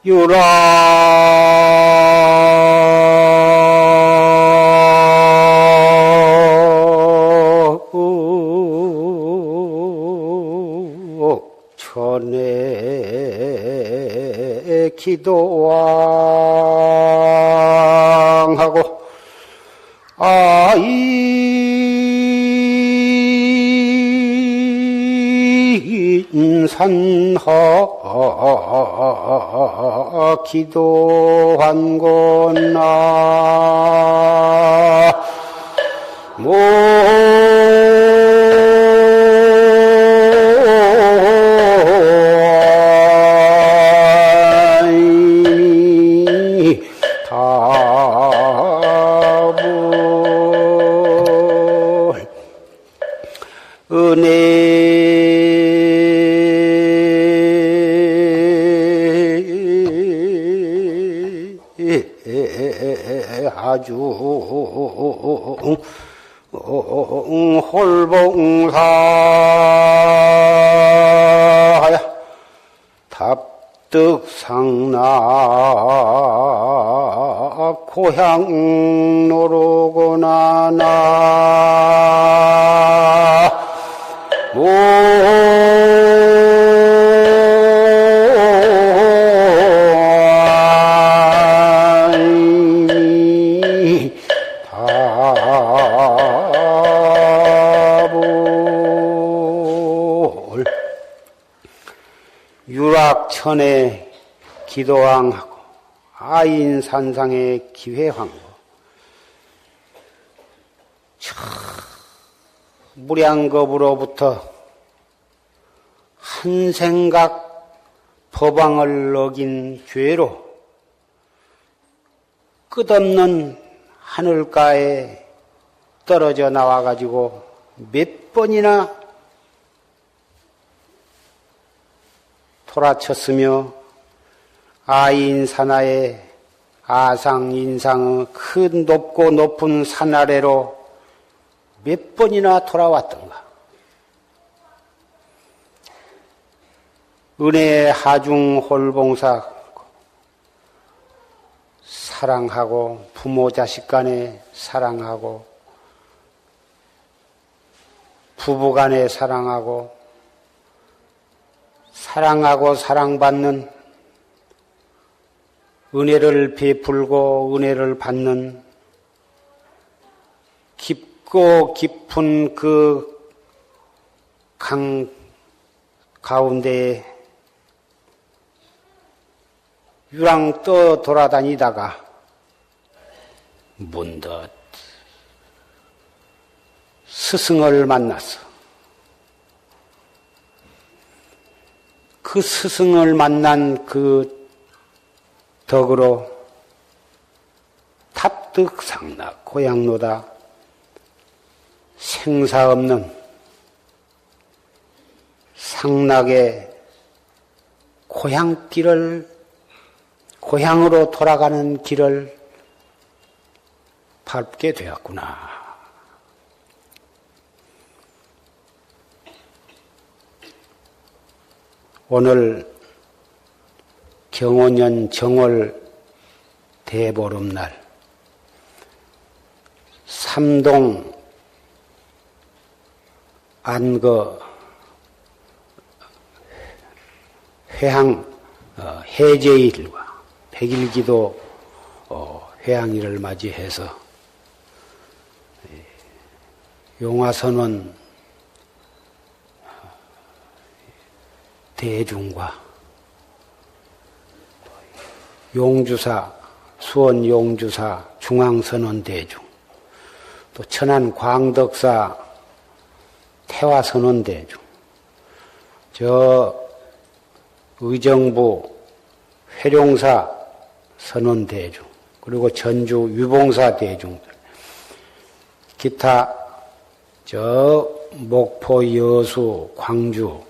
유라 천에 기도왕하고 인산하 기도한거나 모 아주 홀봉사야 답득상나 고향 노르고나 나 유락천의 기도왕하고 아인산상의 기회왕고 무량겁으로부터 한 생각 법왕을 어긴 죄로 끝없는 하늘가에 떨어져 나와가지고 몇 번이나 돌아쳤으며 아인산하의 아상인상의 큰 높고 높은 산 아래로 몇 번이나 돌아왔던가. 은혜의 하중홀봉사 사랑하고 부모 자식 간에 사랑하고 부부 간에 사랑하고 사랑받는 은혜를 베풀고 은혜를 받는 깊고 깊은 그 강 가운데에 유랑 떠 돌아다니다가 문득 스승을 만났어. 그 스승을 만난 그 덕으로 탑득상락 고향로다 생사 없는 상락의 고향으로 돌아가는 길을 밟게 되었구나. 오늘 경오년 정월 대보름날 삼동 안거 회항 해제일과 백일기도 회항일을 맞이해서 용화선원 대중과 용주사 수원 용주사 중앙선원 대중 또 천안 광덕사 태화선원 대중 저 의정부 회룡사 선원 대중 그리고 전주 유봉사 대중들 기타 저 목포 여수 광주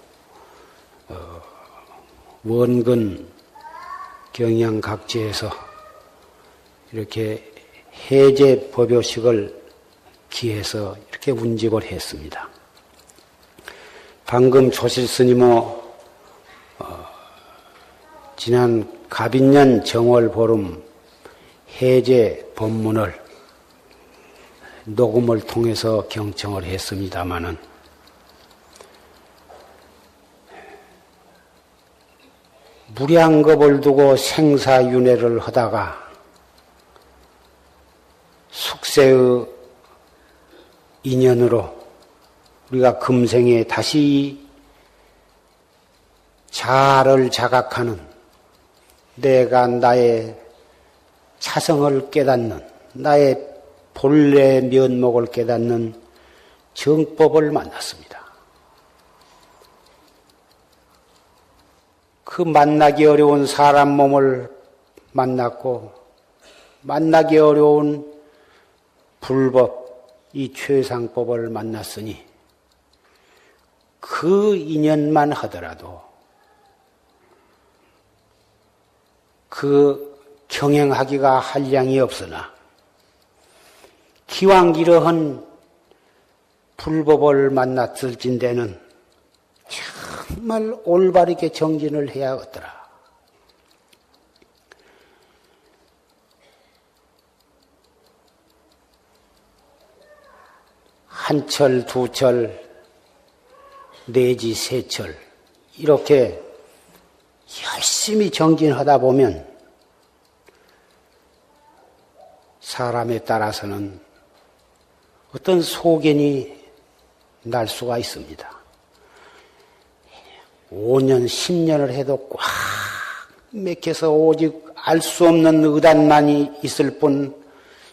원근 경양 각지에서 이렇게 해제 법요식을 기해서 이렇게 운직을 했습니다. 방금 조실 스님은 지난 갑인년 정월보름 해제 법문을 녹음을 통해서 경청을 했습니다마는 무량겁을 두고 생사윤회를 하다가 숙세의 인연으로 우리가 금생에 다시 자아를 자각하는, 내가 나의 차성을 깨닫는, 나의 본래 면목을 깨닫는 정법을 만났습니다. 그 만나기 어려운 사람 몸을 만났고, 만나기 어려운 불법, 이 최상법을 만났으니 그 인연만 하더라도 그 경행하기가 한량이 없으나 기왕이러한 불법을 만났을진대는 정말 올바르게 정진을 해야겠더라. 한 철, 두 철, 내지 세 철, 이렇게 열심히 정진하다 보면 사람에 따라서는 어떤 소견이 날 수가 있습니다. 5년, 10년을 해도 꽉 맥혀서 오직 알 수 없는 의단만이 있을 뿐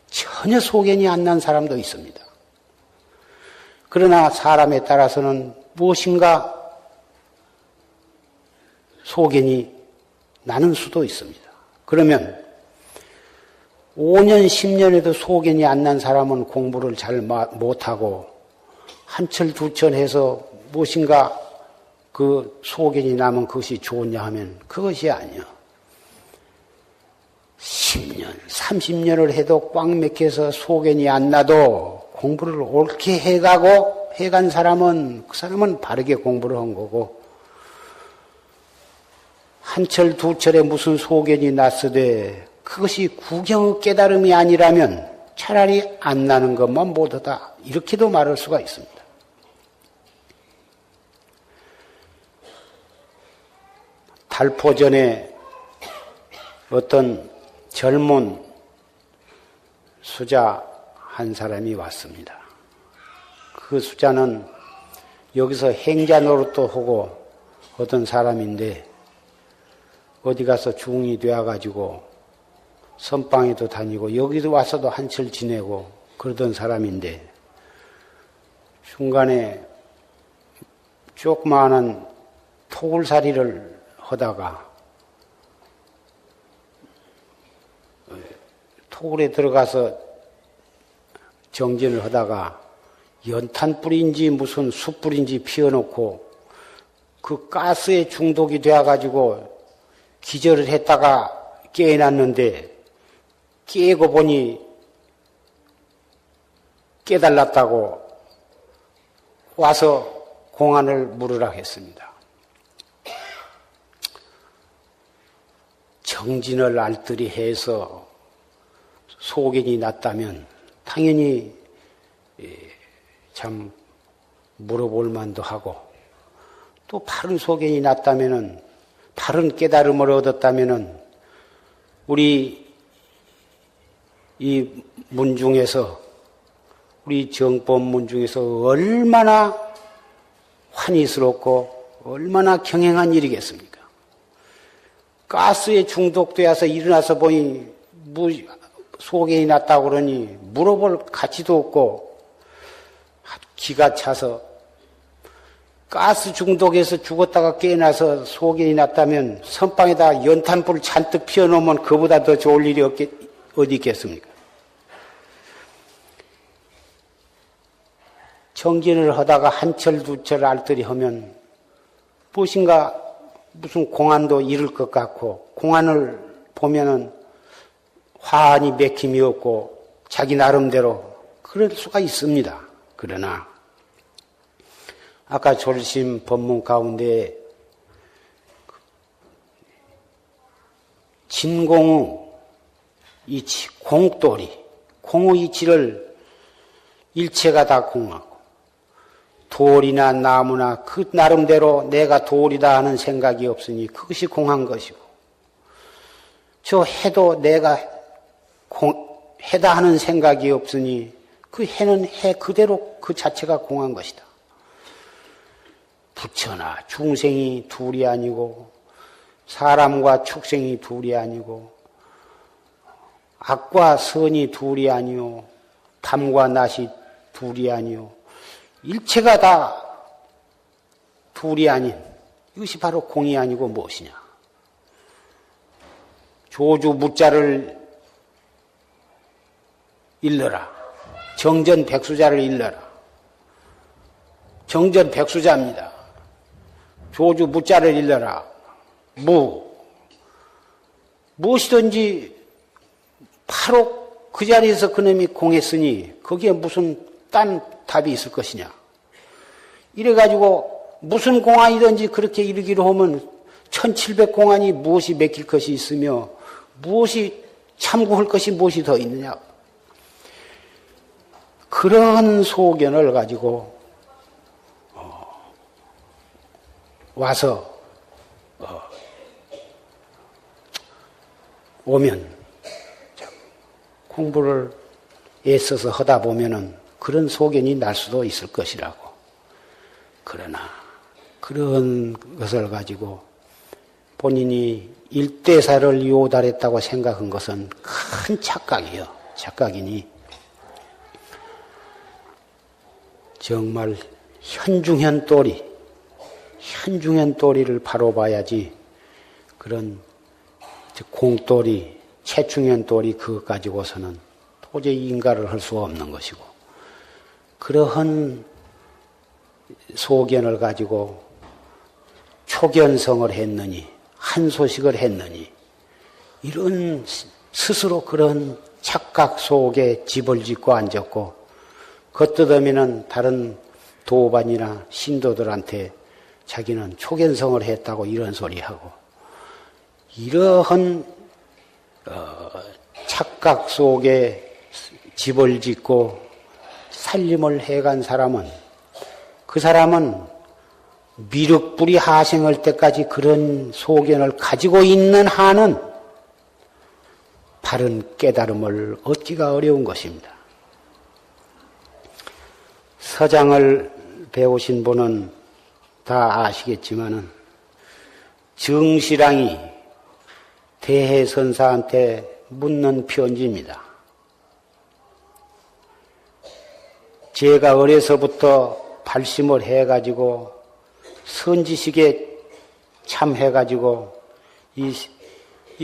전혀 소견이 안 난 사람도 있습니다. 그러나 사람에 따라서는 무엇인가 소견이 나는 수도 있습니다. 그러면 5년, 10년에도 소견이 안 난 사람은 공부를 잘 못하고 한철, 두철 해서 무엇인가 그 소견이 나면 그것이 좋냐 하면 그것이 아니요. 10년, 30년을 해도 꽉 맥혀서 소견이 안 나도 공부를 옳게 해간 사람은 그 사람은 바르게 공부를 한 거고, 한철, 두철에 무슨 소견이 났으되 그것이 구경의 깨달음이 아니라면 차라리 안 나는 것만 못하다, 이렇게도 말할 수가 있습니다. 달포 전에 어떤 젊은 수자 한 사람이 왔습니다. 그 수자는 여기서 행자 노릇도 하고 어떤 사람인데 어디 가서 중이 되어가지고 선방에도 다니고 여기도 와서도 한철 지내고 그러던 사람인데 중간에 조그마한 토굴살이를 하다가 토굴에 들어가서 정진을 하다가 연탄불인지 무슨 숯불인지 피워놓고 그 가스에 중독이 되어가지고 기절을 했다가 깨어났는데 깨고 보니 깨달았다고 와서 공안을 물으라 했습니다. 정진을 알뜰히 해서 소견이 났다면 당연히 참 물어볼 만도 하고, 또 바른 소견이 났다면은, 바른 깨달음을 얻었다면은 우리 이 문중에서, 우리 정법문 중에서 얼마나 환희스럽고 얼마나 경행한 일이겠습니까? 가스에 중독되어서 일어나서 보니 소견이 났다고 그러니 물어볼 가치도 없고 기가 차서 가스 중독에서 죽었다가 깨어나서 소견이 났다면 선방에다 연탄불 잔뜩 피워놓으면 그보다 더 좋을 일이 어디 있겠습니까? 정진을 하다가 한철 두철 알뜰히 하면 무엇인가 무슨 공안도 이룰 것 같고, 공안을 보면은 화환이 맥힘이 없고 자기 나름대로 그럴 수가 있습니다. 그러나 아까 졸심 법문 가운데 진공의 이치, 공돌이, 공의 이치를 일체가 다 공하고 돌이나 나무나 그 나름대로 내가 돌이다 하는 생각이 없으니 그것이 공한 것이고 저 해도 내가 해다 하는 생각이 없으니 그 해는 해 그대로 그 자체가 공한 것이다. 부처나 중생이 둘이 아니고 사람과 축생이 둘이 아니고 악과 선이 둘이 아니요 담과 낫이 둘이 아니요 일체가 다 둘이 아닌 이것이 바로 공이 아니고 무엇이냐. 조주 무자를 일러라. 정전 백수자를 일러라. 정전 백수자입니다. 조주 무자를 일러라. 무엇이든지 바로 그 자리에서 그놈이 공했으니 거기에 무슨 딴 답이 있을 것이냐. 이래가지고 무슨 공안이든지 그렇게 이르기로 하면 1700공안이 무엇이 맥힐 것이 있으며 무엇이 참고할 것이 무엇이 더 있느냐. 그런 소견을 가지고 와서 오면 공부를 애써서 하다 보면은 그런 소견이 날 수도 있을 것이라고. 그러나 그런 것을 가지고 본인이 일대사를 요달했다고 생각한 것은 큰 착각이요. 착각이니 정말 현중현도리, 현중현도리를 바로 봐야지 그런 공도리, 최충현도리 그것 가지고서는 도저히 인가를 할 수가 없는 것이고 그러한 소견을 가지고 초견성을 했느니 한소식을 했느니 이런 스스로 그런 착각 속에 집을 짓고 앉았고 겉뜯으면은 다른 도반이나 신도들한테 자기는 초견성을 했다고 이런 소리하고 이러한 착각 속에 집을 짓고 살림을 해간 사람은 그 사람은 미륵불이 하생할 때까지 그런 소견을 가지고 있는 한은 바른 깨달음을 얻기가 어려운 것입니다. 서장을 배우신 분은 다 아시겠지만은 정실랑이 대해선사한테 묻는 편지입니다. 제가 어려서부터 발심을 해가지고 선지식에 참해가지고 이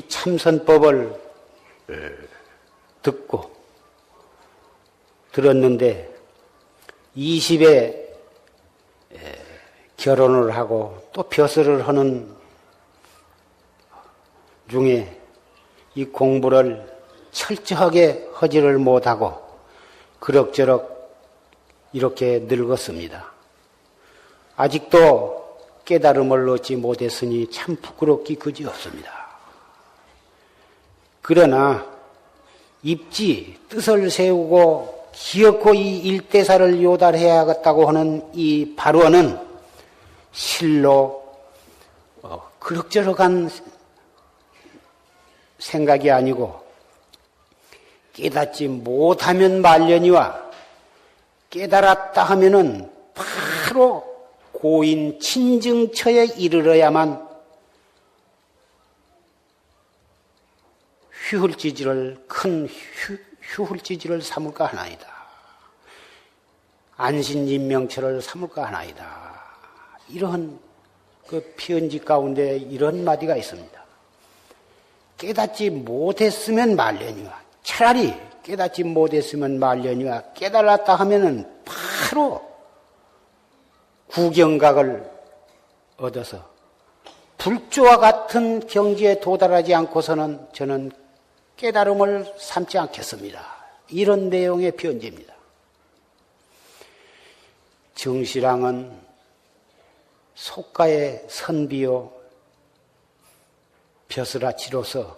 참선법을 들었는데 20에 결혼을 하고 또 벼슬을 하는 중에 이 공부를 철저하게 하지를 못하고 그럭저럭 이렇게 늙었습니다. 아직도 깨달음을 얻지 못했으니 참 부끄럽기 그지없습니다. 그러나 입지 뜻을 세우고 기어코 이 일대사를 요달해야겠다고 하는 이 발언은 실로 그럭저럭한 생각이 아니고 깨닫지 못하면 말려니와 깨달았다 하면은 바로 고인 친증처에 이르러야만 큰 휴hul지지를 삼을까 하나이다. 안신인명처를 삼을까 하나이다. 이런 그 편지 가운데 이런 마디가 있습니다. 깨닫지 못했으면 말려니와 차라리 깨닫지 못했으면 말려니와 깨달았다 하면은 바로 구경각을 얻어서 불조와 같은 경지에 도달하지 않고서는 저는 깨달음을 삼지 않겠습니다. 이런 내용의 편지입니다. 정실랑은 속가의 선비요 벼슬아치로서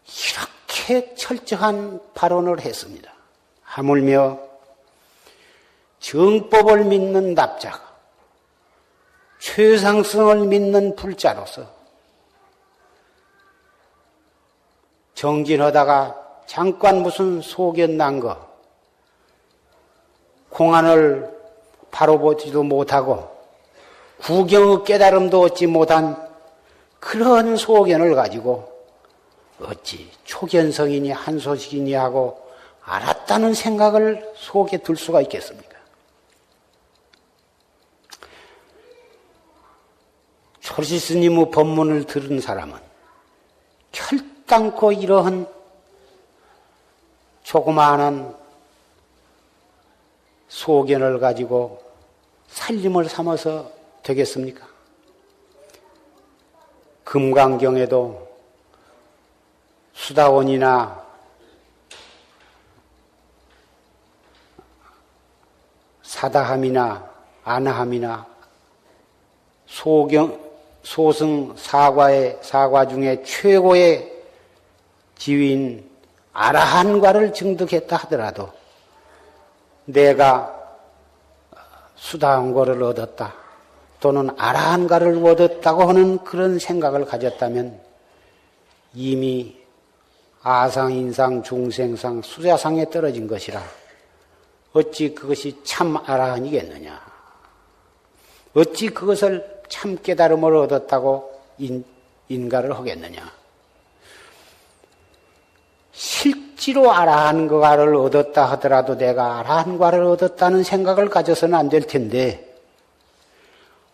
이렇게 철저한 발언을 했습니다. 하물며 정법을 믿는 납자가 최상승을 믿는 불자로서 정진하다가 잠깐 무슨 소견 난 거, 공안을 바로 보지도 못하고 구경의 깨달음도 얻지 못한 그런 소견을 가지고 어찌 초견성이니 한소식이니 하고 알았다는 생각을 속에 들 수가 있겠습니까? 초시 스님의 법문을 들은 사람은 결단코 이러한 조그마한 소견을 가지고 살림을 삼아서 되겠습니까? 금강경에도 수다원이나 사다함이나 아나함이나 소승 사과 중에 최고의 지위인 아라한과를 증득했다 하더라도 내가 수다원과를 얻었다 또는 아라한과를 얻었다고 하는 그런 생각을 가졌다면 이미 아상인상 중생상 수자상에 떨어진 것이라 어찌 그것이 참 아라한이겠느냐. 어찌 그것을 참 깨달음을 얻었다고 인가를 하겠느냐. 실제로 아라한과를 얻었다 하더라도 내가 아라한과를 얻었다는 생각을 가져서는 안 될 텐데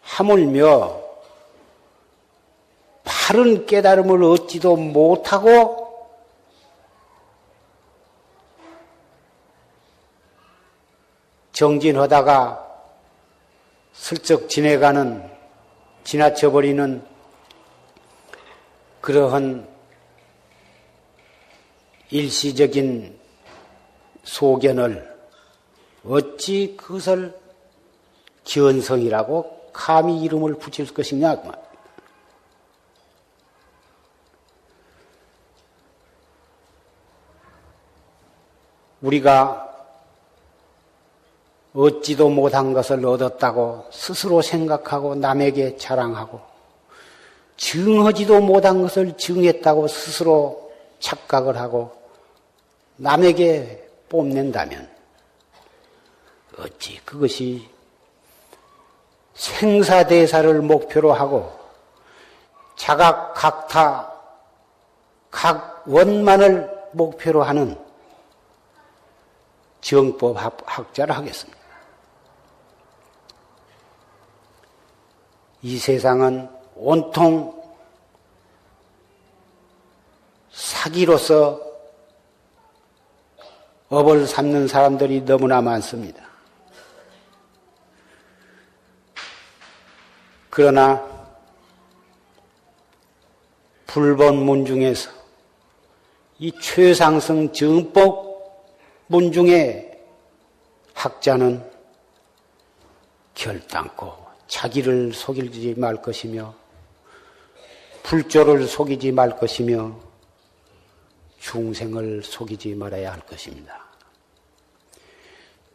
하물며 바른 깨달음을 얻지도 못하고 정진하다가 슬쩍 지나쳐버리는 그러한 일시적인 소견을 어찌 그것을 견성이라고 감히 이름을 붙일 것이냐. 우리가 얻지도 못한 것을 얻었다고 스스로 생각하고 남에게 자랑하고 증하지도 못한 것을 증했다고 스스로 착각을 하고 남에게 뽐낸다면 어찌 그것이 생사대사를 목표로 하고 자각각타 각 원만을 목표로 하는 정법학자를 하겠습니다. 이 세상은 온통 사기로서 업을 삼는 사람들이 너무나 많습니다. 그러나 불본문 중에서 이 최상승 정법문 중에 학자는 결단코 자기를 속이지 말 것이며 불조를 속이지 말 것이며 중생을 속이지 말아야 할 것입니다.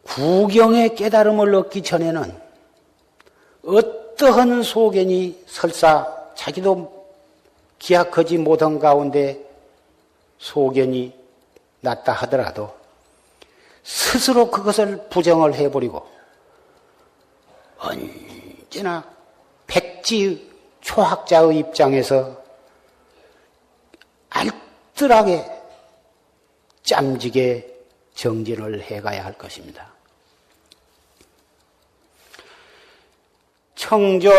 구경의 깨달음을 얻기 전에는 어떠한 소견이 설사 자기도 기약하지 못한 가운데 소견이 났다 하더라도 스스로 그것을 부정을 해버리고 언제나 백지 초학자의 입장에서 알뜰하게 짬지게 정진을 해가야 할 것입니다. 청정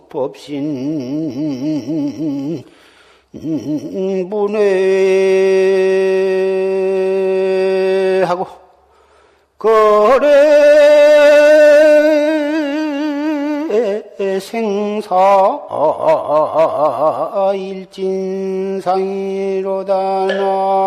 법신 문외하고 거래 생사 일진상이로다 나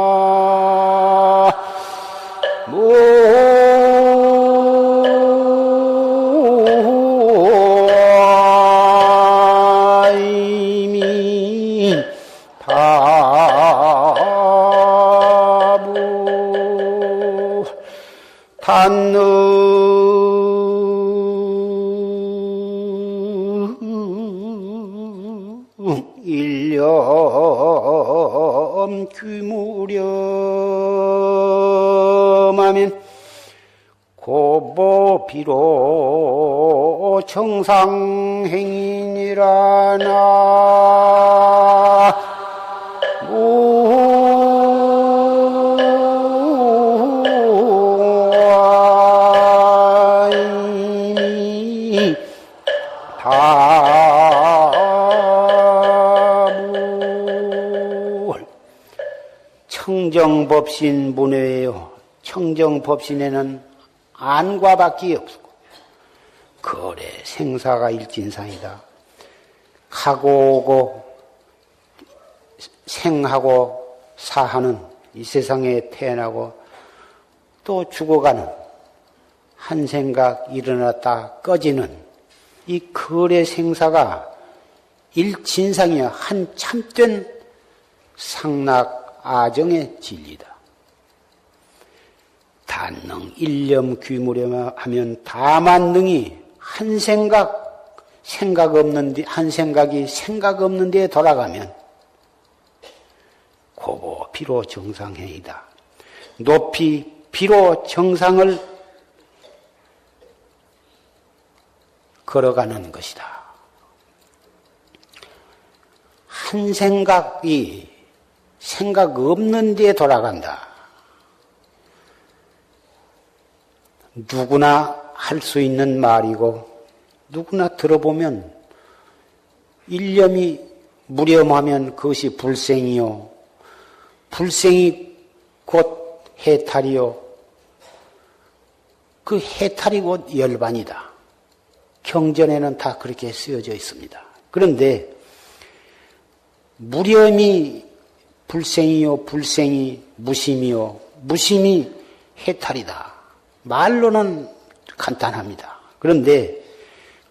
단능 일념 규무렴하면 고보 비로 정상행인이라 나 청정법신 문외예요. 청정법신에는 안과 밖이 없고 거래 생사가 일진상이다. 가고 오고 생하고 사하는 이 세상에 태어나고 또 죽어가는 한 생각 일어났다 꺼지는 이 거래 생사가 일진상이야. 한 참된 상락 아정의 진리다. 단능 일념 규무렴 하면 다만능이 한 생각 없는데 한 생각이 생각 없는 데에 돌아가면 고보 비로 정상행이다. 높이 비로 정상을 걸어가는 것이다. 한 생각이 생각 없는 데에 돌아간다. 누구나 할 수 있는 말이고 누구나 들어보면 일념이 무렴하면 그것이 불생이요. 불생이 곧 해탈이요. 그 해탈이 곧 열반이다. 경전에는 다 그렇게 쓰여져 있습니다. 그런데 무렴이 불생이요, 불생이 무심이요, 무심이 해탈이다. 말로는 간단합니다. 그런데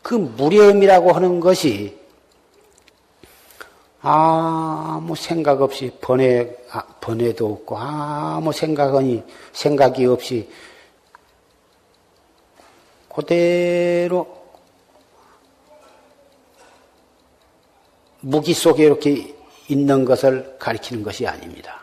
그 무렴이라고 하는 것이 아무 생각 없이 번뇌도 없고 아무 생각이 없이 그대로 무기 속에 이렇게 있는 것을 가리키는 것이 아닙니다.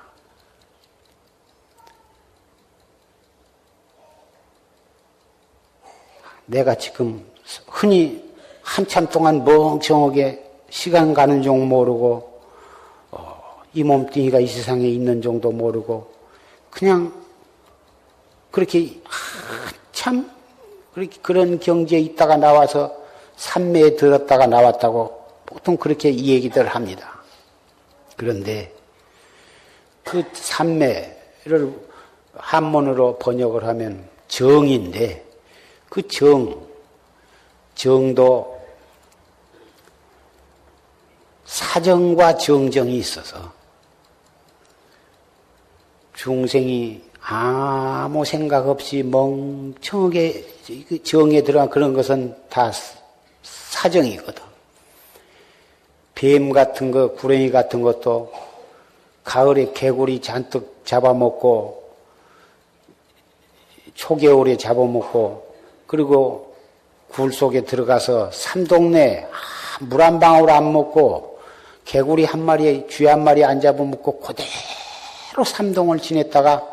내가 지금 흔히 한참 동안 멍청하게 시간 가는 줄 모르고 이 몸뚱이가 이 세상에 있는 정도 모르고 그냥 그렇게 한참 그런 경지에 있다가 나와서 산매에 들었다가 나왔다고 보통 그렇게 이 얘기들 합니다. 그런데 그 산매를 한문으로 번역을 하면 정인데 그 정도 사정과 정정이 있어서 중생이 아무 생각 없이 멍청하게 정에 들어간 그런 것은 다 사정이거든. 뱀 같은 거, 구렁이 같은 것도 가을에 개구리 잔뜩 잡아먹고 초겨울에 잡아먹고 그리고 굴 속에 들어가서 삼동네 물 한 방울 안 먹고 개구리 한 마리, 쥐 한 마리 안 잡아먹고 그대로 삼동을 지냈다가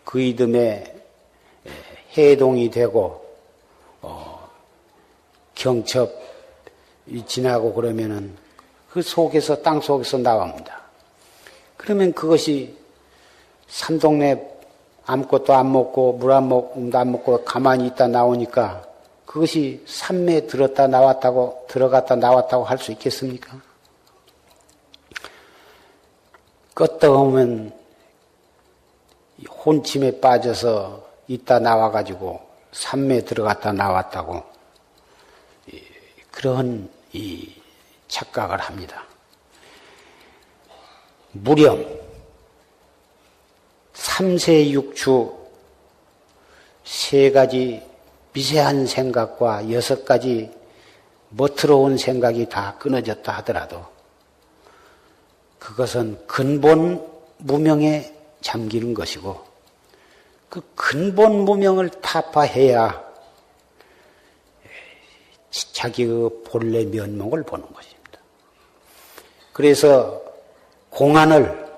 그 이듬해 해동이 되고 경첩이 지나고 그러면은 그 속에서 땅 속에서 나옵니다. 그러면 그것이 삼동네 아무것도 안 먹고 물 안 먹고 가만히 있다 나오니까 그것이 산매에 들었다 나왔다고 들어갔다 나왔다고 할 수 있겠습니까? 껐다 오면 혼침에 빠져서 있다 나와가지고 산매에 들어갔다 나왔다고 그런 이 착각을 합니다. 무렴, 삼세육추 세 가지 미세한 생각과 6가지 멋스러운 생각이 다 끊어졌다 하더라도 그것은 근본 무명에 잠기는 것이고 그 근본 무명을 타파해야 자기의 본래 면목을 보는 것입니다. 그래서 공안을,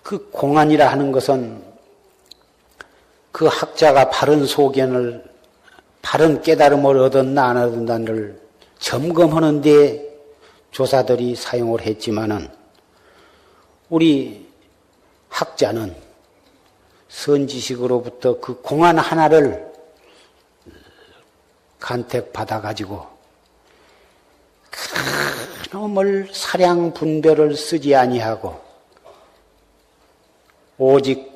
그 공안이라 하는 것은 그 학자가 바른 소견을, 바른 깨달음을 얻었나 안 얻었나를 점검하는 데 조사들이 사용을 했지만은 우리 학자는 선지식으로부터 그 공안 하나를 간택받아가지고 그놈을 사량 분별을 쓰지 아니하고 오직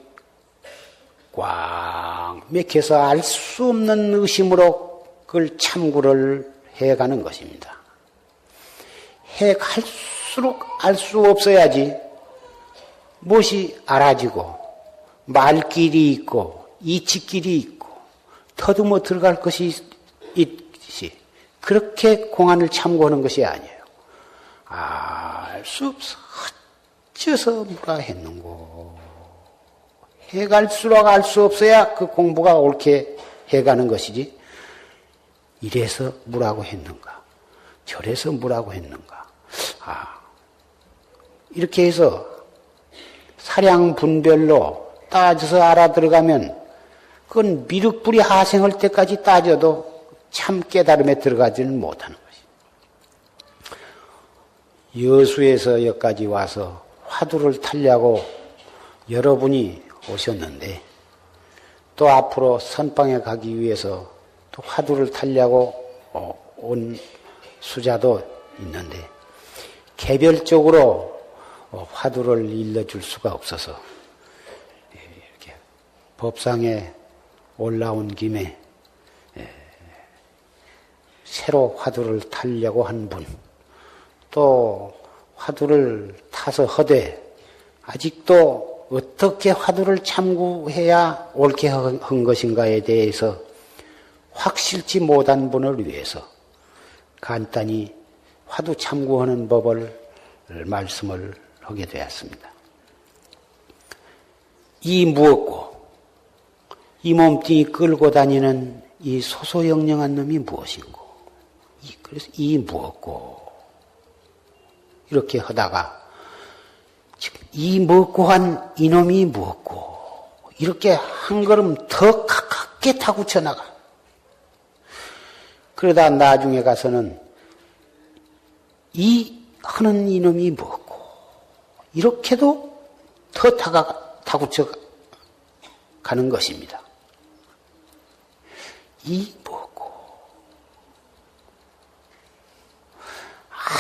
꽉 맥혀서 알 수 없는 의심으로 그걸 참고를 해가는 것입니다. 해갈수록 알 수 없어야지 무엇이 알아지고 말길이 있고 이치길이 있고 더듬어 들어갈 것이 있지. 그렇게 공안을 참고하는 것이 아니에요. 알 수 없어. 어째서 뭐라 했는고. 해갈수록 알 수 없어야 그 공부가 옳게 해가는 것이지. 이래서 뭐라고 했는가. 저래서 뭐라고 했는가. 이렇게 해서 사량 분별로 따져서 알아들어가면 그건 미륵불이 하생할 때까지 따져도 참 깨달음에 들어가지는 못하는 것이죠. 여수에서 여기까지 와서 화두를 타려고 여러분이 오셨는데 또 앞으로 선방에 가기 위해서 또 화두를 타려고 온 수자도 있는데 개별적으로 화두를 일러줄 수가 없어서 이렇게 법상에 올라온 김에 새로 화두를 타려고 한 분, 또 화두를 타서 허되 아직도 어떻게 화두를 참고해야 옳게 한 것인가에 대해서 확실치 못한 분을 위해서 간단히 화두 참고하는 법을 말씀을 하게 되었습니다. 이 무엇고 이 몸뚱이 끌고 다니는 이 소소영령한 놈이 무엇인고 그래서 이 무엇고 이렇게 하다가 지금 이 무엇고 한 이놈이 무엇고 이렇게 한 걸음 더 가깝게 타구쳐 나가. 그러다 나중에 가서는 이 하는 이놈이 무엇고 이렇게도 더 타구쳐 가는 것입니다. 이 무엇고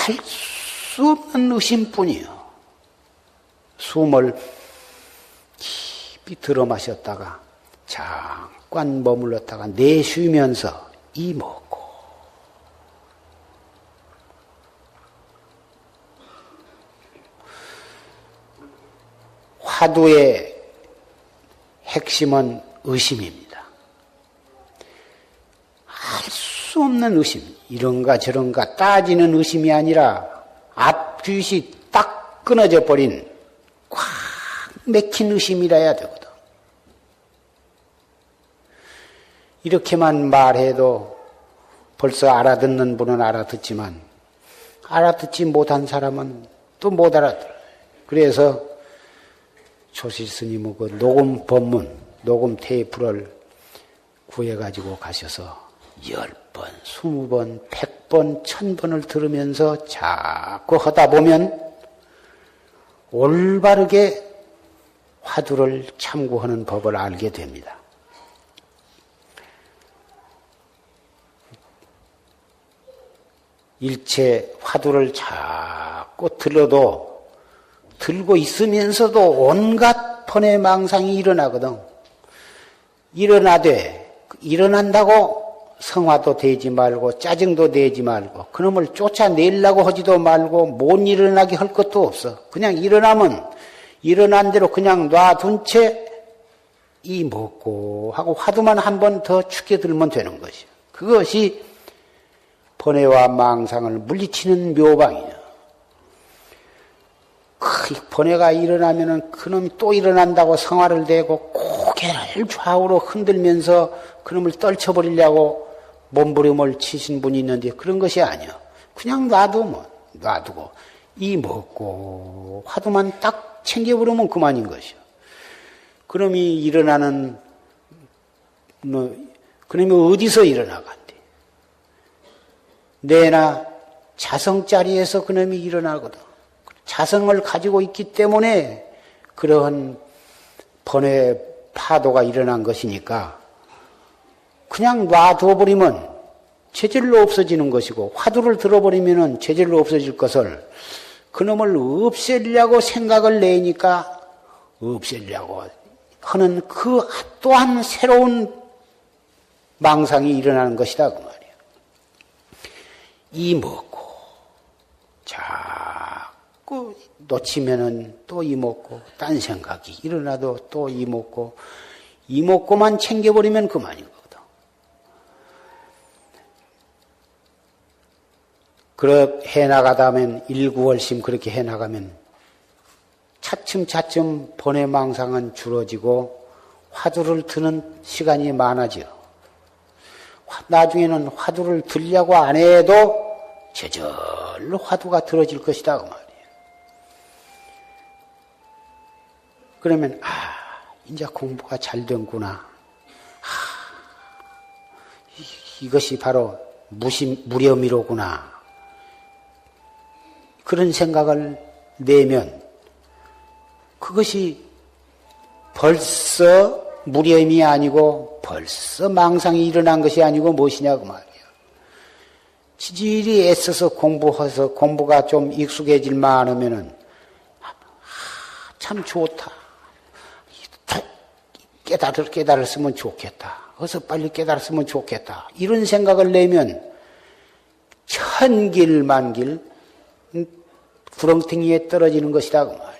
알 수 없는 의심뿐이요. 숨을 깊이 들어 마셨다가 잠깐 머물렀다가 내쉬면서 이 무엇고 화두의 핵심은 의심입니다. 알 수 없는 의심, 이런가 저런가 따지는 의심이 아니라 앞귀시 딱 끊어져 버린 꽉 맥힌 의심이라야 되거든. 이렇게만 말해도 벌써 알아듣는 분은 알아듣지만 알아듣지 못한 사람은 또 못 알아들어요. 그래서 조실스님은 그 녹음 법문, 녹음 테이프를 구해가지고 가셔서 10번, 20번, 100번, 1000번을 들으면서 자꾸 하다 보면 올바르게 화두를 참고하는 법을 알게 됩니다. 일체 화두를 자꾸 들어도 들고 있으면서도 온갖 번뇌 망상이 일어나거든. 일어난다고 성화도 되지 말고 짜증도 내지 말고 그놈을 쫓아내려고 하지도 말고 못 일어나게 할 것도 없어. 그냥 일어나면 일어난 대로 그냥 놔둔 채 이 먹고 하고 화두만 한 번 더 축게 들면 되는 것이야. 그것이 번뇌와 망상을 물리치는 묘방이야. 번뇌가 일어나면은 그놈이 또 일어난다고 성화를 대고 고개를 좌우로 흔들면서 그놈을 떨쳐버리려고 몸부림을 치신 분이 있는데 그런 것이 아니야. 그냥 놔두고 이 먹고 화두만 딱 챙겨버리면 그만인 것이야. 그놈이 일어나는 그놈이 어디서 일어나간대? 내나 자성 자리에서 그놈이 일어나거든. 자성을 가지고 있기 때문에 그러한 번뇌 파도가 일어난 것이니까 그냥 놔둬버리면 제절로 없어지는 것이고 화두를 들어버리면 제절로 없어질 것을 그놈을 없애려고 생각을 내니까 없애려고 하는 그 또한 새로운 망상이 일어나는 것이다 그 말이야. 이 먹고 자꾸 놓치면은 또 이 먹고 딴 생각이 일어나도 또 이 먹고만 챙겨버리면 그만인 거거든. 그렇게 해나가다면 일구월심 그렇게 해나가면 차츰차츰 번뇌망상은 줄어지고 화두를 드는 시간이 많아져. 나중에는 화두를 들려고 안 해도 저절로 화두가 들어질 것이다 그 말이에요. 그러면 이제 공부가 잘 된구나. 이것이 바로 무렴이로구나. 그런 생각을 내면 그것이 벌써 무렴이 아니고 벌써 망상이 일어난 것이 아니고 무엇이냐고 말이야. 지질이 애써서 공부해서 공부가 좀 익숙해질 만하면은 참 좋다. 깨달았으면 좋겠다. 어서 빨리 깨달았으면 좋겠다. 이런 생각을 내면 천길만길 구렁텅이에 떨어지는 것이다 그 말이에요.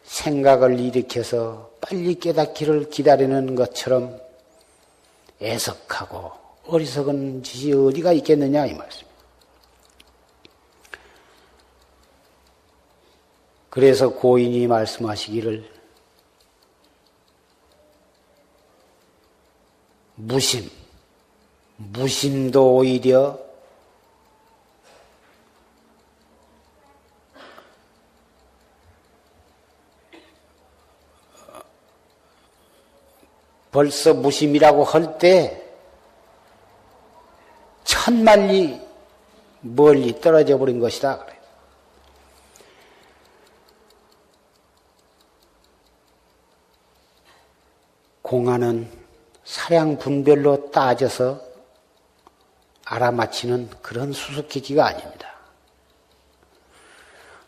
생각을 일으켜서 빨리 깨닫기를 기다리는 것처럼 애석하고 어리석은 짓이 어디가 있겠느냐 이 말씀입니다. 그래서 고인이 말씀하시기를 무심도 오히려 벌써 무심이라고 할 때 천만리 멀리 떨어져 버린 것이다 그래요. 공안은 사량 분별로 따져서 알아맞히는 그런 수수께끼가 아닙니다.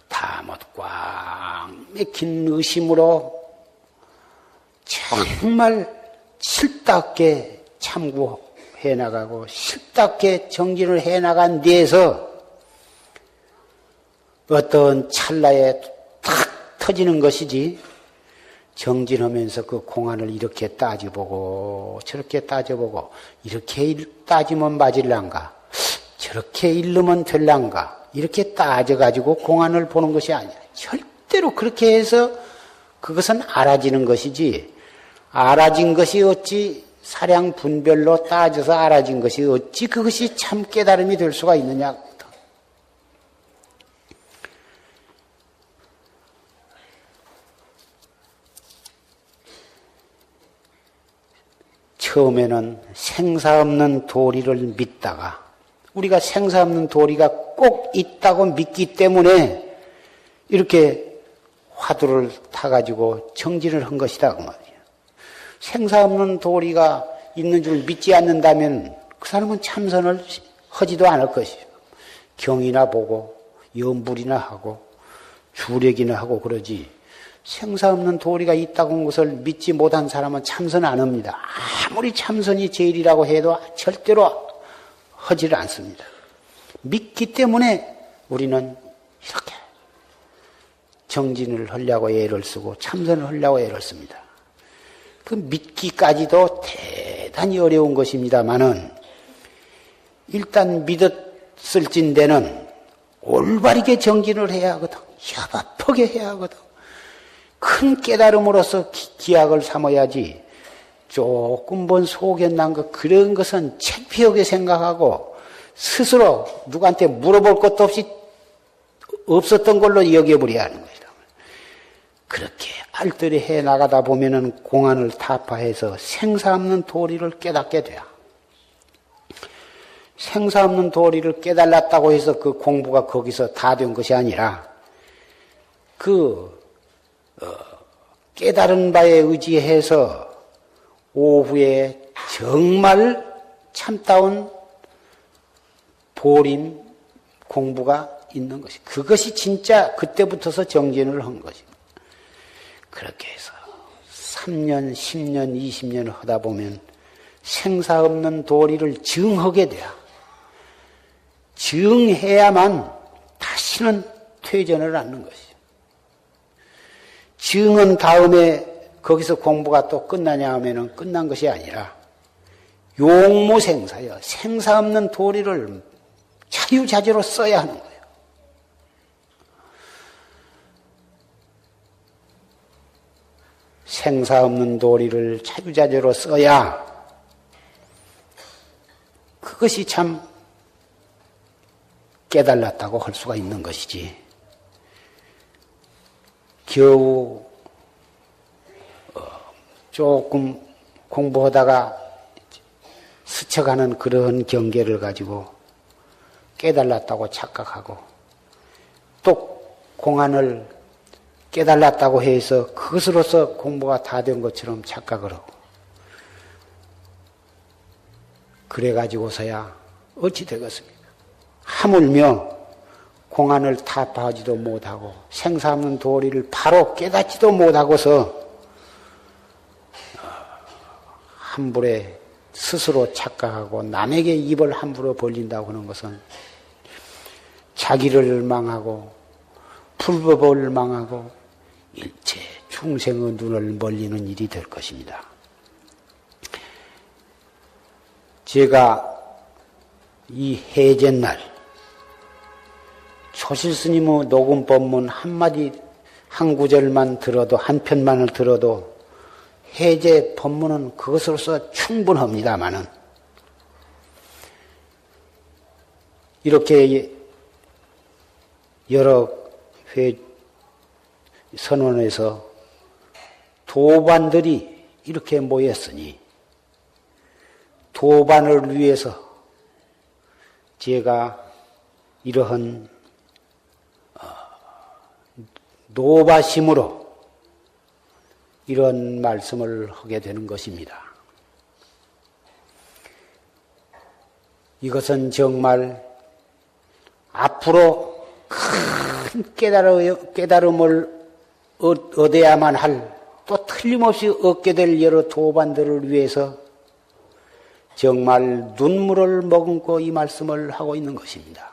다 꽉 막힌 의심으로 정말 실답게 참고해 나가고 실답게 정진을 해 나간 뒤에서 어떤 찰나에 탁 터지는 것이지 정진하면서 그 공안을 이렇게 따져보고 저렇게 따져보고 이렇게 따지면 맞을란가 저렇게 읽으면 될란가 이렇게 따져가지고 공안을 보는 것이 아니야. 절대로 그렇게 해서 그것은 알아지는 것이지 알아진 것이 어찌 사량 분별로 따져서 알아진 것이 어찌 그것이 참 깨달음이 될 수가 있느냐. 처음에는 생사 없는 도리를 믿다가 우리가 생사 없는 도리가 꼭 있다고 믿기 때문에 이렇게 화두를 타가지고 정진을 한 것이다 그 말이에요. 생사 없는 도리가 있는 줄 믿지 않는다면 그 사람은 참선을 하지도 않을 것이에요. 경이나 보고 염불이나 하고 주력이나 하고 그러지 생사 없는 도리가 있다고 한 것을 믿지 못한 사람은 참선 안 합니다. 아무리 참선이 제일이라고 해도 절대로 하지를 않습니다. 믿기 때문에 우리는 이렇게 정진을 하려고 애를 쓰고 참선을 하려고 애를 씁니다. 그 믿기까지도 대단히 어려운 것입니다마는 일단 믿었을진대는 올바르게 정진을 해야 하거든. 협업하게 해야 하거든. 큰 깨달음으로써 기약을 삼아야지. 조금 본 속에 난 것, 그런 것은 창피하게 생각하고 스스로 누구한테 물어볼 것도 없이 없었던 걸로 여겨버려야 하는 것이다. 그렇게 알뜰히 해 나가다 보면은 공안을 타파해서 생사 없는 도리를 깨닫게 돼요. 생사 없는 도리를 깨달았다고 해서 그 공부가 거기서 다 된 것이 아니라 깨달은 바에 의지해서 오후에 정말 참다운 보림 공부가 있는 것이, 그것이 진짜 그때부터서 정진을 한 것입니다. 그렇게 해서 3년, 10년, 20년을 하다 보면 생사 없는 도리를 증하게 돼요. 증해야만 다시는 퇴전을 않는 것이죠. 증은 다음에 거기서 공부가 또 끝나냐 하면은 끝난 것이 아니라 용모생사여, 생사 없는 도리를 자유자재로 써야 하는 거예요. 생사 없는 도리를 자유자재로 써야 그것이 참 깨달았다고 할 수가 있는 것이지. 겨우 조금 공부하다가 스쳐가는 그런 경계를 가지고 깨달았다고 착각하고 또 공안을 깨달았다고 해서 그것으로서 공부가 다 된 것처럼 착각을 하고 그래가지고서야 어찌 되겠습니까? 하물며 공안을 타파하지도 못하고 생사 없는 도리를 바로 깨닫지도 못하고서 함부로 스스로 착각하고 남에게 입을 함부로 벌린다고 하는 것은 자기를 망하고 불법을 망하고 일체 중생의 눈을 멀리는 일이 될 것입니다. 제가 이 해제날 초실스님의 녹음 법문 한마디 한 구절만 들어도 한 편만을 들어도 해제 법문은 그것으로서 충분합니다마는 이렇게 여러 회 선언에서 도반들이 이렇게 모였으니 도반을 위해서 제가 이러한 노바심으로 이런 말씀을 하게 되는 것입니다. 이것은 정말 앞으로 큰 깨달음을 얻어야만 할, 또 틀림없이 얻게 될 여러 도반들을 위해서 정말 눈물을 머금고 이 말씀을 하고 있는 것입니다.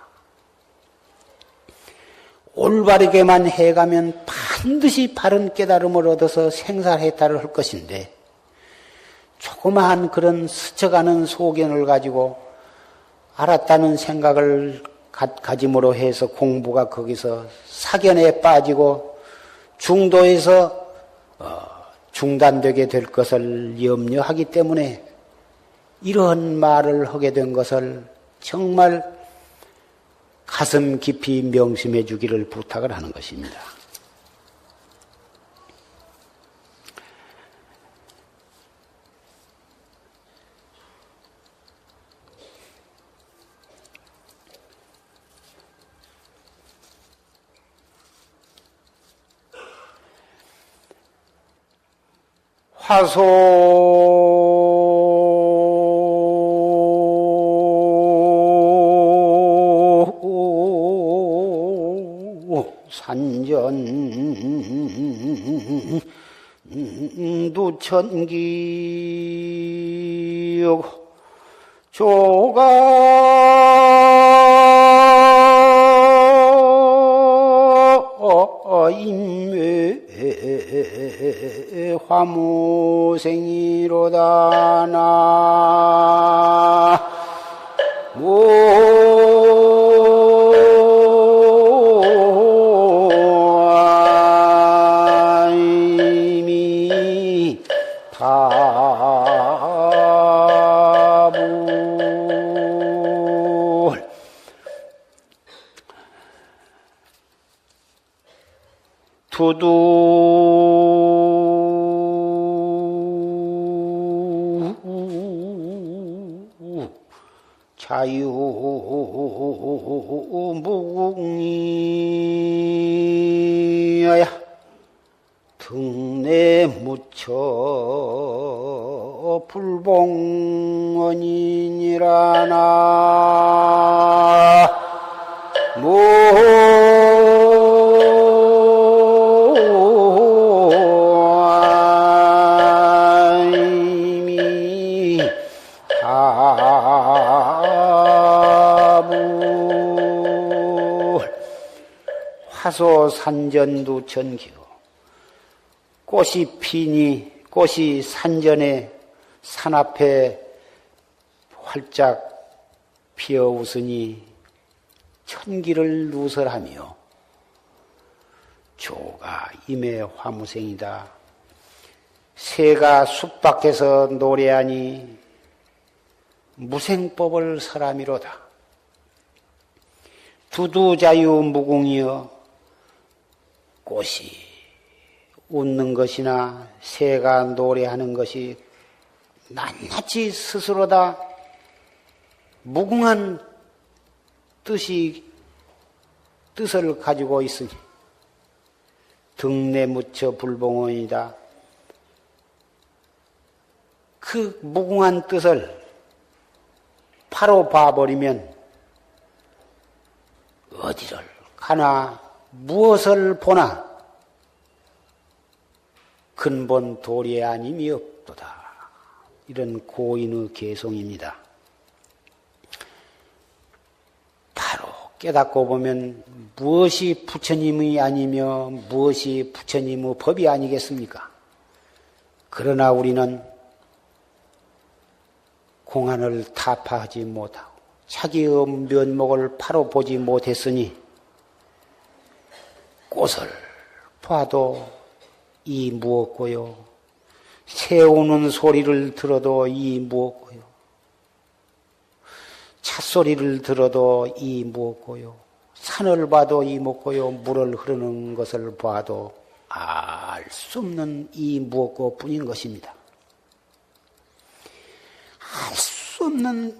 올바르게만 해가면 반드시 바른 깨달음을 얻어서 생사해탈을 할 것인데 조그마한 그런 스쳐가는 소견을 가지고 알았다는 생각을 가짐으로 해서 공부가 거기서 사견에 빠지고 중도에서 중단되게 될 것을 염려하기 때문에 이러한 말을 하게 된 것을 정말 가슴 깊이 명심해 주기를 부탁을 하는 것입니다. 산전 두천기 조가 인매 화무생이로다 나 두두 자유무궁이야 등내 묻혀 불봉원이니라나 화소산전도 전기요. 꽃이 피니 꽃이 산전에 산 앞에 활짝 피어 웃으니 천기를 누설하며 조가 임의 화무생이다. 새가 숲 밖에서 노래하니 무생법을 설함이로다. 두두자유 무궁이여 꽃이 웃는 것이나 새가 노래하는 것이 낱낱이 스스로다 무궁한 뜻을 가지고 있으니 등내 묻혀 불봉원이다. 그 무궁한 뜻을 바로 봐버리면 어디를 가나 무엇을 보나 근본 도리의 아님이 없도다. 이런 고인의 개송입니다. 바로 깨닫고 보면 무엇이 부처님이 아니며 무엇이 부처님의 법이 아니겠습니까? 그러나 우리는 공안을 타파하지 못하고 자기의 면목을 바로 보지 못했으니 꽃을 봐도 이 무엇고요. 새 우는 소리를 들어도 이 무엇고요. 찻소리를 들어도 이 무엇고요. 산을 봐도 이 무엇고요. 물을 흐르는 것을 봐도 알 수 없는 이 무엇고 뿐인 것입니다. 알 수 없는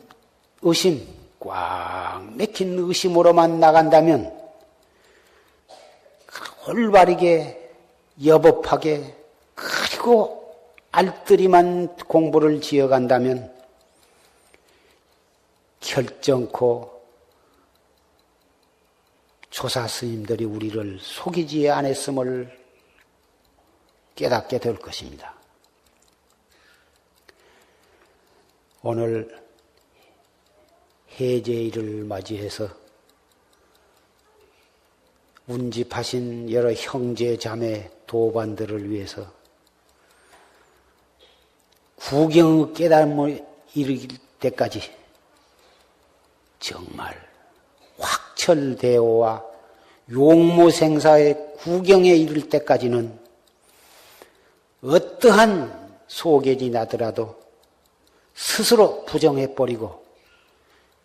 의심, 꽉 막힌 의심으로만 나간다면 올바르게 여법하게 그리고 알뜰히만 공부를 지어간다면 결정코 조사 스님들이 우리를 속이지 않았음을 깨닫게 될 것입니다. 오늘 해제일을 맞이해서 운집하신 여러 형제 자매 도반들을 위해서 구경의 깨달음을 이르길 때까지 정말 확철대오와 용모생사의 구경에 이를 때까지는 어떠한 소견이 나더라도 스스로 부정해버리고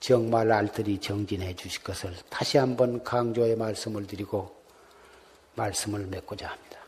정말 알뜰히 정진해 주실 것을 다시 한번 강조의 말씀을 드리고 말씀을 맺고자 합니다.